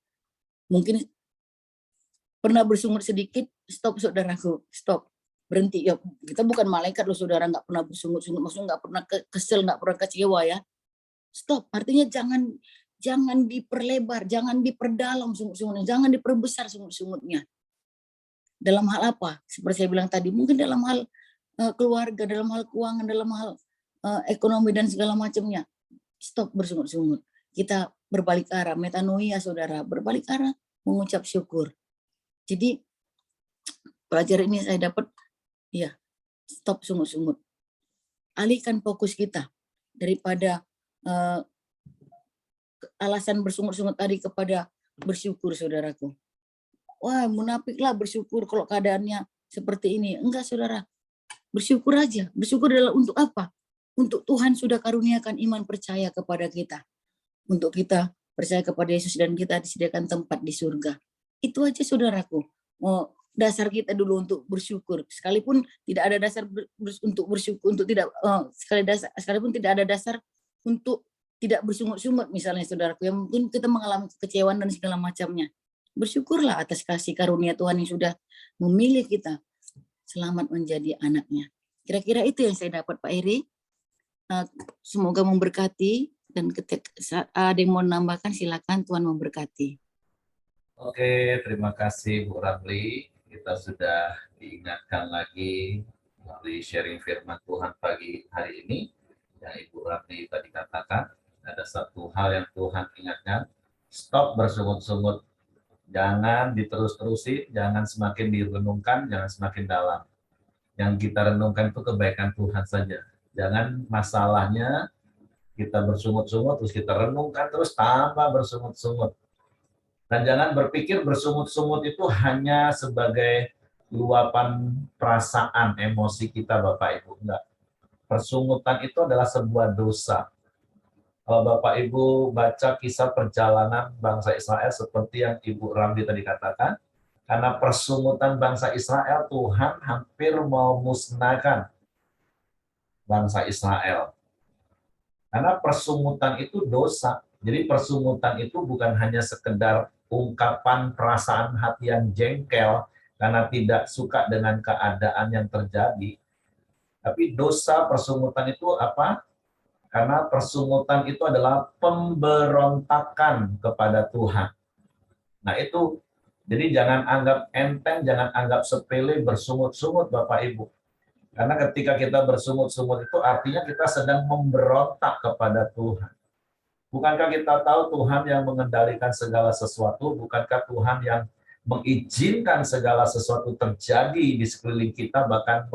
Mungkin pernah bersungut sedikit, stop saudaraku, stop. Berhenti. Ya, kita bukan malaikat loh saudara, nggak pernah bersungut-sungut. Maksudnya nggak pernah kesel, nggak pernah kecewa ya. Stop, artinya jangan diperlebar, jangan diperdalam sungut-sungutnya, jangan diperbesar sungut-sungutnya. Dalam hal apa? Seperti saya bilang tadi, mungkin dalam hal keluarga, dalam hal keuangan, dalam hal ekonomi dan segala macamnya. Stop bersungut-sungut. Kita berbalik arah, metanoia saudara, berbalik arah, mengucap syukur. Jadi pelajaran ini saya dapat, ya, stop sungut-sungut. Alihkan fokus kita daripada alasan bersungut-sungut tadi kepada bersyukur, saudaraku. Wah, munafiklah bersyukur kalau keadaannya seperti ini. Enggak, saudara. Bersyukur aja. Bersyukur adalah untuk apa? Untuk Tuhan sudah karuniakan iman percaya kepada kita. Untuk kita percaya kepada Yesus dan kita disediakan tempat di surga. Itu aja, saudaraku. Dasar kita dulu untuk bersyukur. Sekalipun tidak ada dasar untuk bersyukur, untuk tidak sekalipun tidak ada dasar untuk tidak bersungut-sungut, misalnya, saudaraku, yang mungkin kita mengalami kekecewaan dan segala macamnya. Bersyukurlah atas kasih karunia Tuhan yang sudah memilih kita selamat menjadi anaknya. Kira-kira itu yang saya dapat, Pak Eri. Semoga memberkati, dan ketika ada yang mau menambahkan, silakan, Tuhan memberkati. Oke, terima kasih Bu Ramli. Kita sudah diingatkan lagi melalui sharing firman Tuhan pagi hari ini. Yang Ibu Ramli tadi katakan, ada satu hal yang Tuhan ingatkan, stop bersungut-sungut. Jangan diterus-terusin, jangan semakin direnungkan, jangan semakin dalam. Yang kita renungkan itu kebaikan Tuhan saja. Jangan masalahnya kita bersungut-sungut, terus kita renungkan, terus tambah bersungut-sungut. Dan jangan berpikir bersungut-sungut itu hanya sebagai luapan perasaan, emosi kita, Bapak Ibu. Enggak. Persungutan itu adalah sebuah dosa. Kalau Bapak Ibu baca kisah perjalanan bangsa Israel seperti yang Ibu Ramli tadi katakan, karena persungutan bangsa Israel, Tuhan hampir mau musnahkan bangsa Israel. Karena persungutan itu dosa. Jadi persungutan itu bukan hanya sekedar ungkapan perasaan hati yang jengkel karena tidak suka dengan keadaan yang terjadi. Tapi dosa persungutan itu apa? Karena persungutan itu adalah pemberontakan kepada Tuhan. Nah itu, jadi jangan anggap enteng, jangan anggap sepele bersungut-sungut Bapak Ibu. Karena ketika kita bersungut-sungut itu artinya kita sedang memberontak kepada Tuhan. Bukankah kita tahu Tuhan yang mengendalikan segala sesuatu? Bukankah Tuhan yang mengizinkan segala sesuatu terjadi di sekeliling kita, bahkan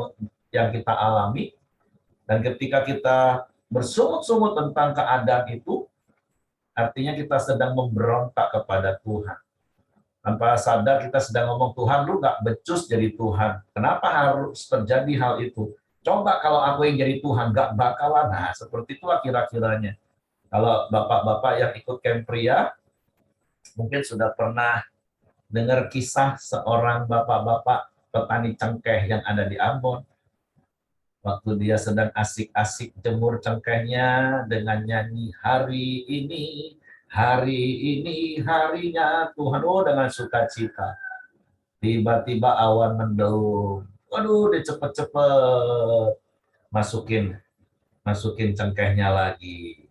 yang kita alami? Dan ketika kita bersungut-sungut tentang keadaan itu, artinya kita sedang memberontak kepada Tuhan. Tanpa sadar kita sedang ngomong, Tuhan, lu gak becus jadi Tuhan. Kenapa harus terjadi hal itu? Coba kalau aku yang jadi Tuhan, gak bakalan. Nah, seperti itulah kira-kiranya. Kalau bapak-bapak yang ikut camp pria, mungkin sudah pernah dengar kisah seorang bapak-bapak petani cengkeh yang ada di Ambon. Waktu dia sedang asik-asik jemur cengkehnya dengan nyanyi, hari ini harinya Tuhan, dengan sukacita. Tiba-tiba awan mendung. Waduh, dia cepet-cepet masukin cengkehnya lagi.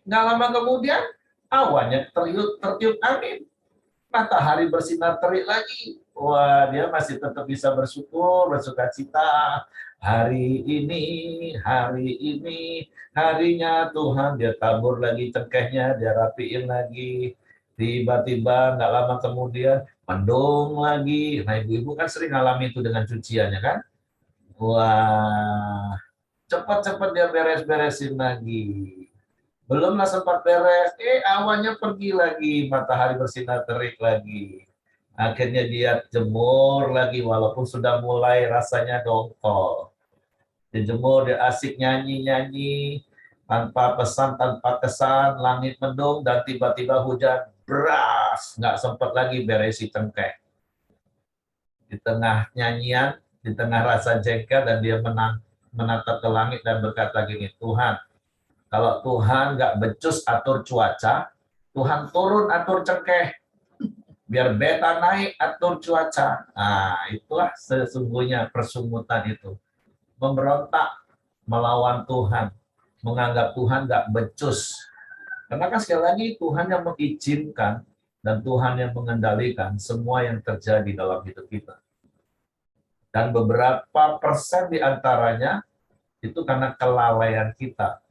Nggak lama kemudian awannya tertiup angin. Matahari bersinar terik lagi. Wah, dia masih tetap bisa bersyukur, bersukacita. Hari ini harinya Tuhan. Dia tabur lagi cengkehnya, dia rapiin lagi. Tiba-tiba nggak lama kemudian mendung lagi. Nah, ibu-ibu kan sering alami itu dengan cuciannya kan? Wah, cepat-cepat dia beres-beresin lagi. Belumlah sempat beres, awannya pergi lagi, matahari bersinar terik lagi. Akhirnya dia jemur lagi, walaupun sudah mulai rasanya dongkol. Dijemur, dia asik nyanyi-nyanyi, tanpa pesan, tanpa kesan, langit mendung, dan tiba-tiba hujan, beras, nggak sempat lagi beresi cengkeh. Di tengah nyanyian, di tengah rasa jengkel, dan dia menatap ke langit dan berkata gini, Tuhan, kalau Tuhan nggak becus atur cuaca, Tuhan turun atur cengkeh. Biar beta naik atur cuaca. Nah, itulah sesungguhnya persungutan itu. Memberontak melawan Tuhan. Menganggap Tuhan nggak becus. Karena kan sekali lagi Tuhan yang mengizinkan dan Tuhan yang mengendalikan semua yang terjadi dalam hidup kita. Dan beberapa persen diantaranya itu karena kelalaian kita.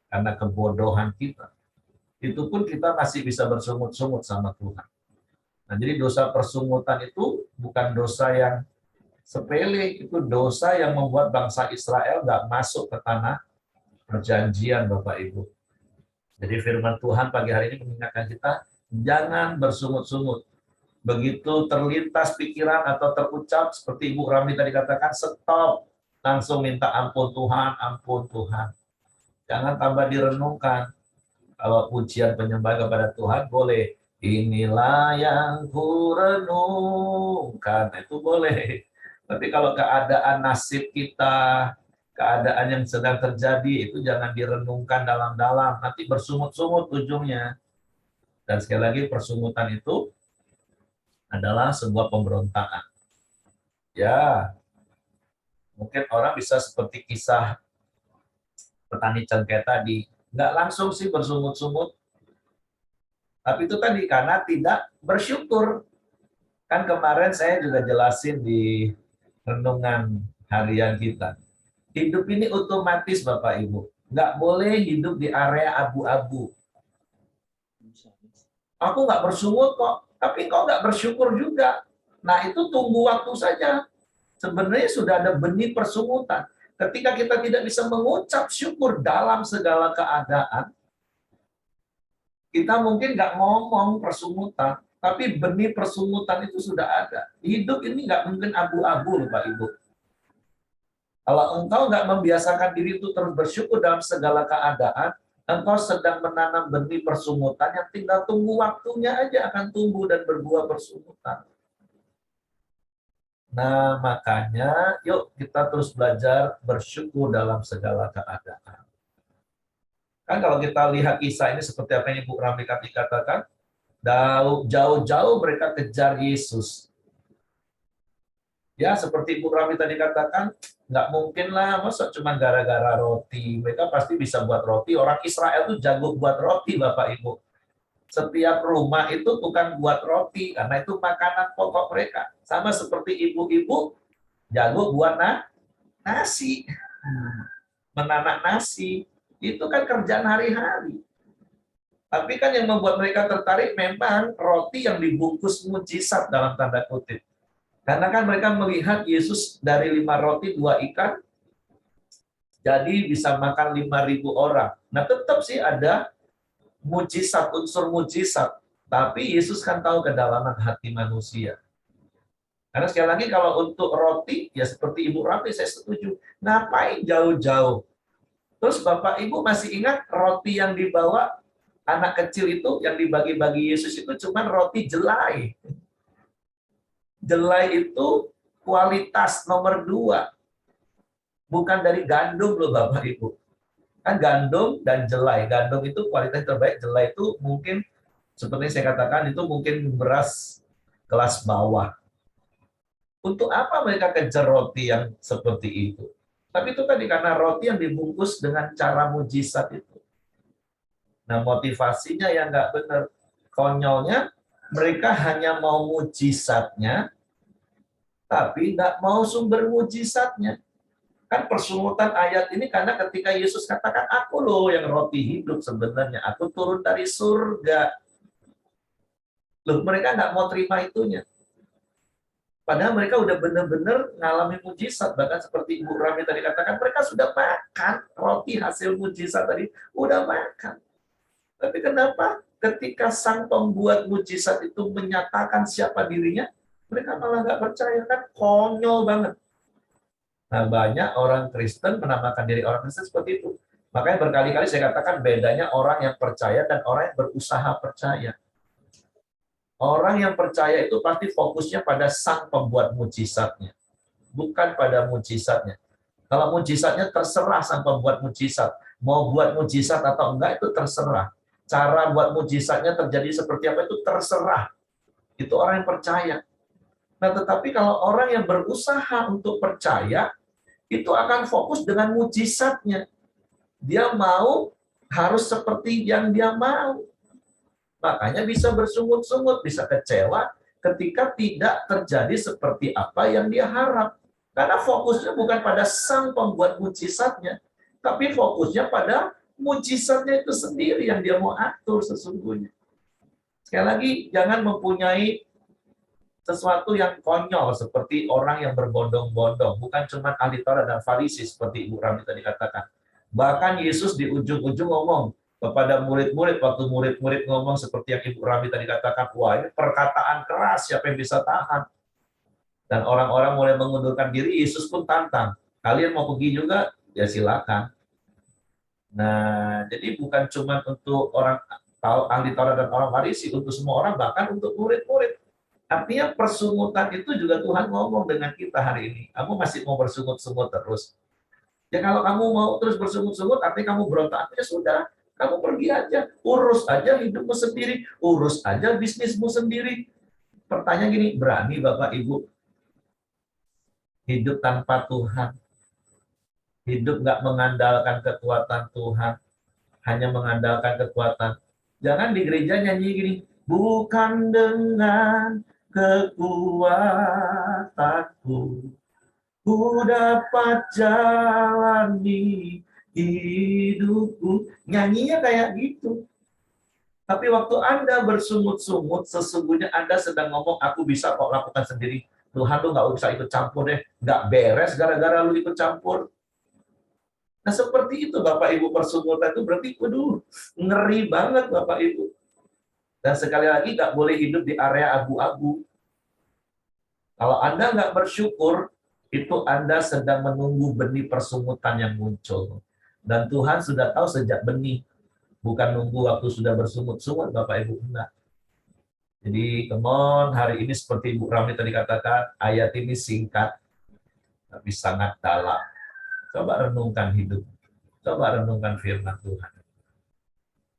Karena kebodohan kita. Itu pun kita masih bisa bersungut-sungut sama Tuhan. Nah, jadi dosa persungutan itu bukan dosa yang sepele, itu dosa yang membuat bangsa Israel nggak masuk ke tanah perjanjian, Bapak Ibu. Jadi firman Tuhan pagi hari ini mengingatkan kita, jangan bersungut-sungut. Begitu terlintas pikiran atau terucap, seperti Ibu Rami tadi katakan, stop. Langsung minta ampun Tuhan, ampun Tuhan. Jangan tambah direnungkan. Kalau pujian penyembah kepada Tuhan boleh. Inilah yang kurenungkan. Itu boleh. Tapi kalau keadaan nasib kita, keadaan yang sedang terjadi, itu jangan direnungkan dalam-dalam. Nanti bersungut-sungut ujungnya. Dan sekali lagi, persungutan itu adalah sebuah pemberontakan. Ya, mungkin orang bisa seperti kisah petani cengkeh tadi. Nggak langsung sih bersungut-sungut, tapi itu tadi karena tidak bersyukur. Kan kemarin saya juga jelasin di renungan harian kita. Hidup ini otomatis Bapak Ibu. Nggak boleh hidup di area abu-abu. Aku nggak bersungut kok, tapi kau nggak bersyukur juga. Nah itu tunggu waktu saja. Sebenarnya sudah ada benih persungutan. Ketika kita tidak bisa mengucap syukur dalam segala keadaan, kita mungkin nggak ngomong persungutan, tapi benih persungutan itu sudah ada. Hidup ini nggak mungkin abu-abu, Bapak Ibu. Kalau engkau nggak membiasakan diri itu terus bersyukur dalam segala keadaan, engkau sedang menanam benih persungutan yang tinggal tunggu waktunya aja akan tumbuh dan berbuah persungutan. Nah, makanya yuk kita terus belajar bersyukur dalam segala keadaan. Kan kalau kita lihat kisah ini seperti apa yang Ibu Rami katakan, jauh-jauh mereka kejar Yesus. Ya, seperti Ibu Rami tadi katakan, nggak mungkin lah, masa cuma gara-gara roti. Mereka pasti bisa buat roti. Orang Israel tuh jago buat roti, Bapak Ibu. Setiap rumah itu bukan buat roti, karena itu makanan pokok mereka. Sama seperti ibu-ibu jago buat nasi, menanak nasi. Itu kan kerjaan hari-hari. Tapi kan yang membuat mereka tertarik memang roti yang dibungkus mujizat dalam tanda kutip. Karena kan mereka melihat Yesus dari 5 roti 2 ikan, jadi bisa makan 5.000 orang. Nah tetap sih ada mujizat, unsur mujizat. Tapi Yesus kan tahu kedalaman hati manusia. Karena sekali lagi kalau untuk roti, ya seperti Ibu Rami, saya setuju. Ngapain jauh-jauh? Terus Bapak Ibu masih ingat roti yang dibawa anak kecil itu, yang dibagi-bagi Yesus itu cuma roti jelai. Jelai itu kualitas nomor 2. Bukan dari gandum loh Bapak Ibu. Kan gandum dan jelai. Gandum itu kualitas terbaik, jelai itu mungkin seperti saya katakan itu mungkin beras kelas bawah. Untuk apa mereka kejar roti yang seperti itu? Tapi itu tadi karena roti yang dibungkus dengan cara mujizat itu. Nah motivasinya yang nggak benar. Konyolnya mereka hanya mau mujizatnya, tapi nggak mau sumber mujizatnya. Kan persungutan ayat ini karena ketika Yesus katakan, aku loh yang roti hidup sebenarnya, aku turun dari surga. Loh, mereka nggak mau terima itunya. Padahal mereka udah benar-benar ngalami mujizat. Bahkan seperti Ibu Rami tadi katakan, mereka sudah makan roti hasil mujizat tadi, udah makan. Tapi kenapa ketika sang pembuat mujizat itu menyatakan siapa dirinya, mereka malah nggak percaya, kan konyol banget. Nah, banyak orang Kristen menamakan diri orang Kristen seperti itu. Makanya berkali-kali saya katakan bedanya orang yang percaya dan orang yang berusaha percaya. Orang yang percaya itu pasti fokusnya pada sang pembuat mujizatnya, bukan pada mujizatnya. Kalau mujizatnya terserah sang pembuat mujizat. Mau buat mujizat atau enggak itu terserah. Cara buat mujizatnya terjadi seperti apa itu terserah. Itu orang yang percaya. Nah, tetapi kalau orang yang berusaha untuk percaya, itu akan fokus dengan mujizatnya. Dia mau harus seperti yang dia mau. Makanya bisa bersungut-sungut, bisa kecewa ketika tidak terjadi seperti apa yang dia harap. Karena fokusnya bukan pada sang pembuat mujizatnya, tapi fokusnya pada mujizatnya itu sendiri yang dia mau atur sesungguhnya. Sekali lagi, jangan mempunyai sesuatu yang konyol seperti orang yang berbondong-bondong, bukan cuma ahli Taurat dan Farisi seperti Ibu Rami tadi katakan. Bahkan Yesus di ujung-ujung ngomong kepada murid-murid, waktu murid-murid ngomong seperti yang Ibu Rami tadi katakan, wah ini perkataan keras, siapa yang bisa tahan? Dan orang-orang mulai mengundurkan diri, Yesus pun tantang, kalian mau pergi juga? Ya silakan. Nah, jadi bukan cuma untuk orang ahli Taurat dan orang Farisi, untuk semua orang, bahkan untuk murid-murid. Artinya persungutan itu juga Tuhan ngomong dengan kita hari ini. Kamu masih mau bersungut-sungut terus. Ya kalau kamu mau terus bersungut-sungut, artinya kamu berontak, ya sudah. Kamu pergi aja, urus aja hidupmu sendiri, urus aja bisnismu sendiri. Pertanyaan gini, berani Bapak Ibu hidup tanpa Tuhan? Hidup nggak mengandalkan kekuatan Tuhan, hanya mengandalkan kekuatan. Jangan di gereja nyanyi gini, bukan dengan kekuatanku, ku dapat jalani hidupku. Nyanyinya kayak gitu. Tapi waktu Anda bersungut-sungut, sesungguhnya Anda sedang ngomong, aku bisa kok lakukan sendiri. Tuhan lu nggak usah ikut campur deh. Nggak beres gara-gara lu ikut campur. Nah seperti itu Bapak Ibu persungutan itu berarti, waduh, ngeri banget Bapak Ibu. Dan sekali lagi nggak boleh hidup di area abu-abu. Kalau Anda nggak bersyukur, itu Anda sedang menunggu benih persungutan yang muncul. Dan Tuhan sudah tahu sejak benih, bukan nunggu waktu sudah bersungut-sungut Bapak Ibu, enggak. Jadi, come on, hari ini seperti Ibu Rami tadi katakan, ayat ini singkat, tapi sangat dalam. Coba renungkan hidup. Coba renungkan firman Tuhan.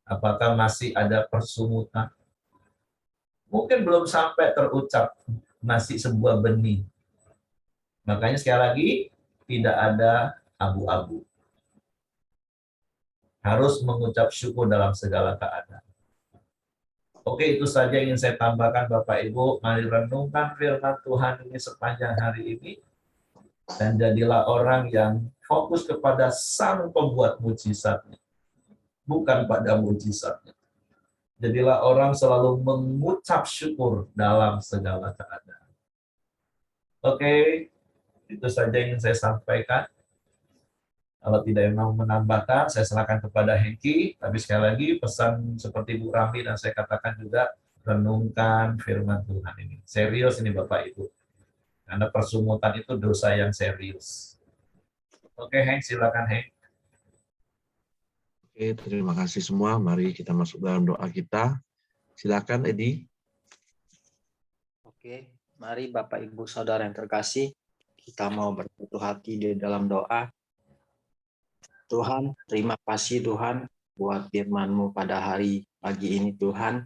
Apakah masih ada persungutan? Mungkin belum sampai terucap, masih sebuah benih. Makanya sekali lagi, tidak ada abu-abu. Harus mengucap syukur dalam segala keadaan. Oke, itu saja ingin saya tambahkan Bapak Ibu. Mari renungkan firman Tuhan ini sepanjang hari ini. Dan jadilah orang yang fokus kepada Sang Pembuat mujizatnya, bukan pada mujizatnya. Jadilah orang selalu mengucap syukur dalam segala keadaan. Oke, itu saja yang ingin saya sampaikan. Kalau tidak mau menambahkan, saya serahkan kepada Hengki. Tapi sekali lagi, pesan seperti Bu Rami dan saya katakan juga, renungkan firman Tuhan ini. Serius ini Bapak Ibu. Karena persungutan itu dosa yang serius. Oke, Heng, silakan Heng. Oke, terima kasih semua. Mari kita masuk dalam doa kita. Silakan, Edi. Oke, mari Bapak Ibu Saudara yang terkasih, kita mau bersatu hati di dalam doa. Tuhan, terima kasih Tuhan buat firman-Mu pada hari pagi ini Tuhan.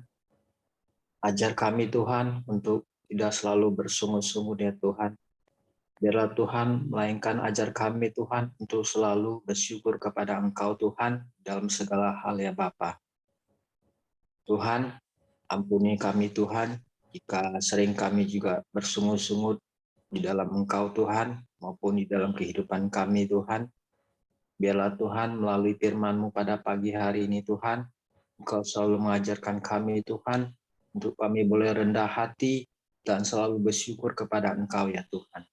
Ajar kami Tuhan untuk tidak selalu bersungut-sungut ya Tuhan. Biarlah Tuhan melainkan ajar kami Tuhan untuk selalu bersyukur kepada Engkau Tuhan dalam segala hal ya Bapa. Tuhan, ampuni kami Tuhan jika sering kami juga bersungut-sungut di dalam Engkau Tuhan maupun di dalam kehidupan kami Tuhan. Biarlah Tuhan melalui firman-Mu pada pagi hari ini Tuhan, Engkau selalu mengajarkan kami Tuhan, untuk kami boleh rendah hati dan selalu bersyukur kepada Engkau ya Tuhan.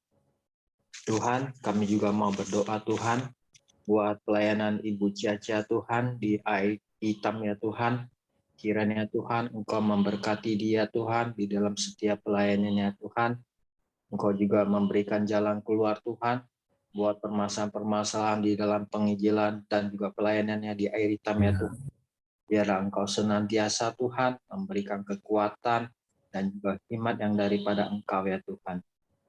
Tuhan, kami juga mau berdoa Tuhan, buat pelayanan Ibu Ciacia Tuhan di air hitam ya Tuhan. Kiranya Tuhan Engkau memberkati dia Tuhan di dalam setiap pelayanannya Tuhan. Engkau juga memberikan jalan keluar Tuhan, buat permasalahan-permasalahan di dalam penginjilan dan juga pelayanannya di air hitam ya Tuhan. Biarlah Engkau senantiasa Tuhan memberikan kekuatan dan juga hikmat yang daripada Engkau ya Tuhan.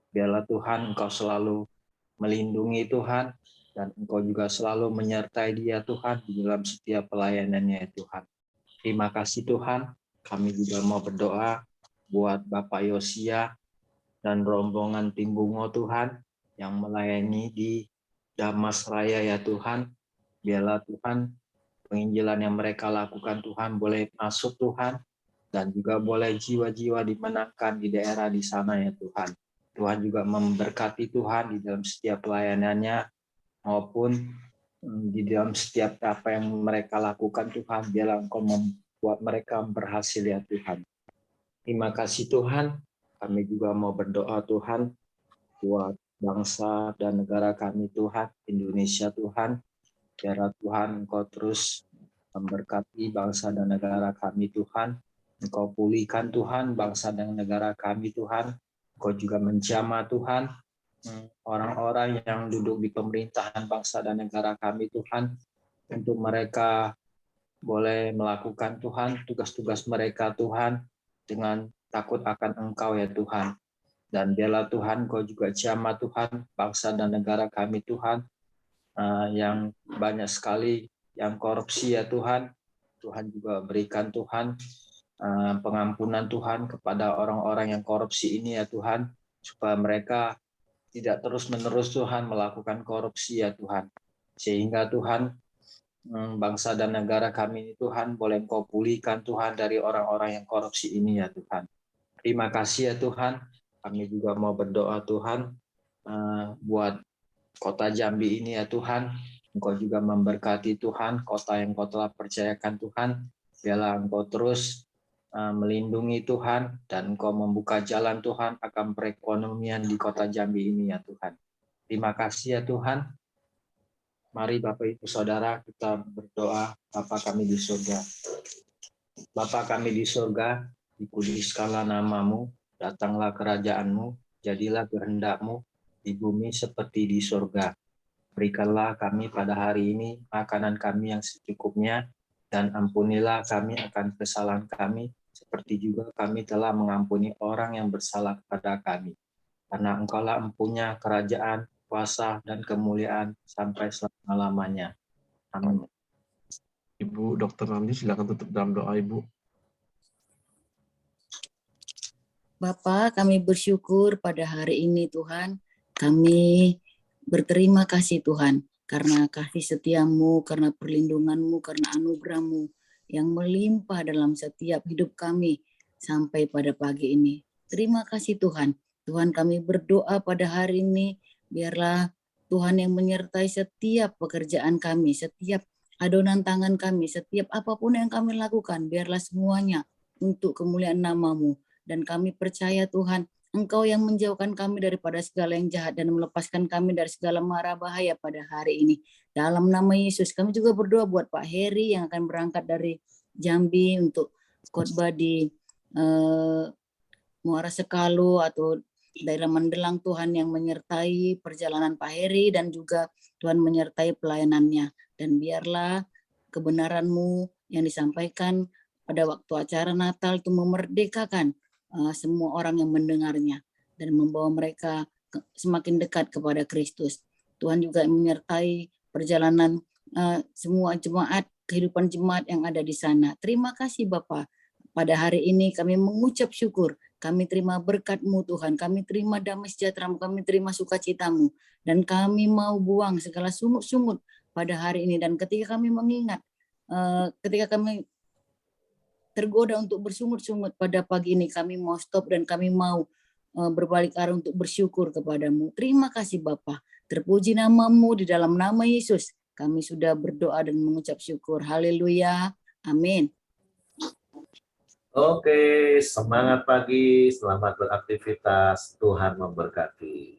Biarlah Tuhan Engkau selalu melindungi Tuhan dan Engkau juga selalu menyertai dia Tuhan di dalam setiap pelayanannya ya Tuhan. Terima kasih Tuhan. Kami juga mau berdoa buat Bapak Yosia dan rombongan tim Bungo Tuhan yang melayani di Damas Raya ya Tuhan. Biarlah Tuhan penginjilan yang mereka lakukan Tuhan boleh masuk Tuhan, dan juga boleh jiwa-jiwa dimenangkan di daerah di sana ya Tuhan. Tuhan juga memberkati Tuhan di dalam setiap pelayanannya maupun di dalam setiap apa yang mereka lakukan Tuhan. Biarlah Engkau membuat mereka berhasil ya Tuhan. Terima kasih Tuhan. kami juga mau berdoa Tuhan buat bangsa dan negara kami Tuhan, Indonesia Tuhan. Biarlah Tuhan Engkau terus memberkati bangsa dan negara kami Tuhan. Engkau pulihkan Tuhan bangsa dan negara kami Tuhan. Engkau juga menjamah Tuhan orang-orang yang duduk di pemerintahan bangsa dan negara kami Tuhan, untuk mereka boleh melakukan Tuhan tugas-tugas mereka Tuhan dengan takut akan Engkau ya Tuhan. Dan biarlah Tuhan Engkau juga jamah Tuhan bangsa dan negara kami Tuhan, yang banyak sekali yang korupsi ya Tuhan. Tuhan juga berikan Tuhan pengampunan Tuhan kepada orang-orang yang korupsi ini ya Tuhan, supaya mereka tidak terus-menerus Tuhan melakukan korupsi ya Tuhan. Sehingga Tuhan bangsa dan negara kami ini Tuhan boleh Engkau pulihkan Tuhan dari orang-orang yang korupsi ini ya Tuhan. Terima kasih ya Tuhan. Kami juga mau berdoa Tuhan buat kota Jambi ini ya Tuhan. Engkau juga memberkati Tuhan kota yang Engkau telah percayakan Tuhan. Biarlah Engkau terus melindungi Tuhan, dan Engkau membuka jalan Tuhan akan perekonomian di kota Jambi ini ya Tuhan. Terima kasih ya Tuhan. Mari Bapak Ibu Saudara kita berdoa. Bapa kami di surga. Bapa kami di surga, dikuduskanlah nama-Mu, datanglah kerajaan-Mu, jadilah kehendak-Mu di bumi seperti di surga. Berikanlah kami pada hari ini makanan kami yang secukupnya, dan ampunilah kami akan kesalahan kami, seperti juga kami telah mengampuni orang yang bersalah kepada kami. Karena Engkaulah empunya kerajaan, kuasa, dan kemuliaan sampai selama-lamanya. Amin. Ibu Dr. Ramli, silakan tutup dalam doa, Ibu. Bapa, kami bersyukur pada hari ini Tuhan. Kami berterima kasih Tuhan, karena kasih setiamu, karena perlindunganmu, karena anugerahmu yang melimpah dalam setiap hidup kami sampai pada pagi ini. Terima kasih Tuhan. Tuhan, kami berdoa pada hari ini, biarlah Tuhan yang menyertai setiap pekerjaan kami, setiap adonan tangan kami, setiap apapun yang kami lakukan, biarlah semuanya untuk kemuliaan nama-Mu. Dan kami percaya Tuhan, Engkau yang menjauhkan kami daripada segala yang jahat dan melepaskan kami dari segala mara bahaya pada hari ini. Dalam nama Yesus, kami juga berdoa buat Pak Heri yang akan berangkat dari Jambi untuk khotbah di Muara Sekalu atau daerah Mandelang. Tuhan yang menyertai perjalanan Pak Heri dan juga Tuhan menyertai pelayanannya. Dan biarlah kebenaran-Mu yang disampaikan pada waktu acara Natal itu memerdekakan semua orang yang mendengarnya dan membawa mereka semakin dekat kepada Kristus. Tuhan juga menyertai perjalanan semua jemaat, kehidupan jemaat yang ada di sana. Terima kasih Bapa. Pada hari ini kami mengucap syukur. Kami terima berkat-Mu Tuhan. Kami terima damai sejahtera-Mu. Kami terima sukacita-Mu. Dan kami mau buang segala sungut-sungut pada hari ini. Dan ketika kami mengingat, ketika kami tergoda untuk bersungut-sungut pada pagi ini, kami mau stop dan kami mau berbalik arah untuk bersyukur kepadamu. Terima kasih Bapa. Terpuji nama-Mu, di dalam nama Yesus kami sudah berdoa dan mengucap syukur. Haleluya. Amin. Oke, semangat pagi, selamat beraktivitas, Tuhan memberkati.